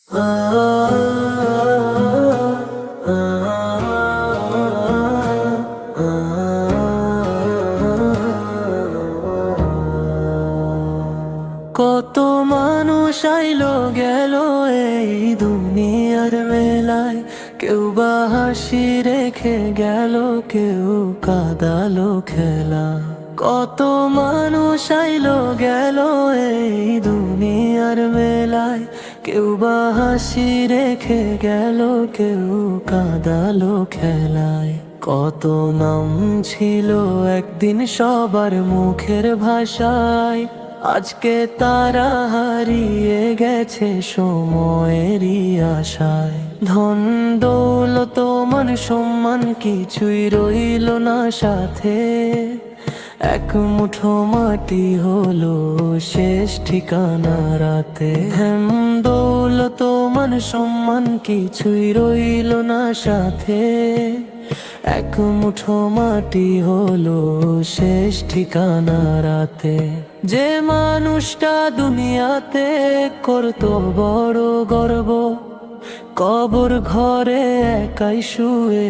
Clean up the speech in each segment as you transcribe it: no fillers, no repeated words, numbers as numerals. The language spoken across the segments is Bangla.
কত মানুষ আইলো গেল এই দুনিয়ার মেলায়, কেউ বা হাসি রেখে গেল, কেউ কাঁদালো খেলা। কত মানুষ আইলো গেল এই দুনিয়ার মেলায়, কেউ বা হাসি রেখে গেল, কেউ কাঁদালো খেলায়। কত নাম ছিল একদিন সবার মুখের ভাষায়, আজকে তারা হারিয়ে গেছে সময়েরই আশায়। ধন দৌলত মান সম্মান কিছুই রইল না সাথে, এক মুঠো মাটি হলো শেষ ঠিকানা রাতে। ধন দৌলত মান সম্মান কিছুই রইল না সাথে, এক মুঠো মাটি হলো শেষ ঠিকানা রাতে। যে মানুষটা দুনিয়াতে করতো বড় গর্ব, কবর ঘরে একাই শুয়ে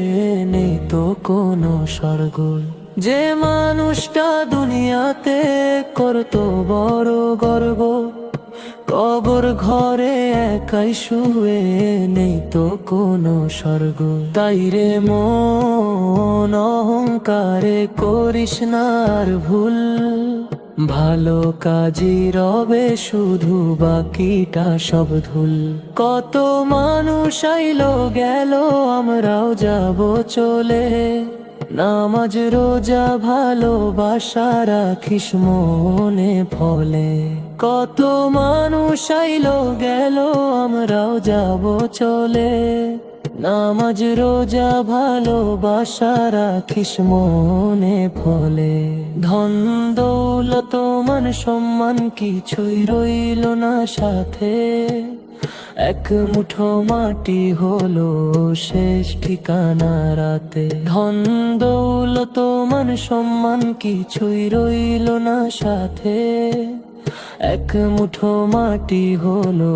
নেই তো কোনো শরগোল। যে মানুষটা দুনিয়াতে করতো বড় গর্ব, কবর ঘরে একাই শুয়ে নেই তো কোনো স্বর্গ। তাই রে মন অহংকারে করিস না আর ভুল, ভালো কাজই রবে শুধু বাকিটা সব ধুল। কত মানুষ আইলো গেল আমরাও যাব চলে, নামাজ রোজা ভালোবাসা রাখিস মনে ফলে। কত মানুষ আইলো গেল আমরাও যাব চলে, নামাজ রোজা ভালোবাসা রাখিস মনে ফলে। ধন দৌলত মান সম্মান কিছুই রইল না সাথে, এক মুঠো মাটি হলো শেষ ঠিকানা রাতে। ধন দৌলত মান সম্মান কিছুই রইল না সাথে, এক মুঠো মাটি হলো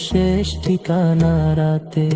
শেষ ঠিকানা রাতে।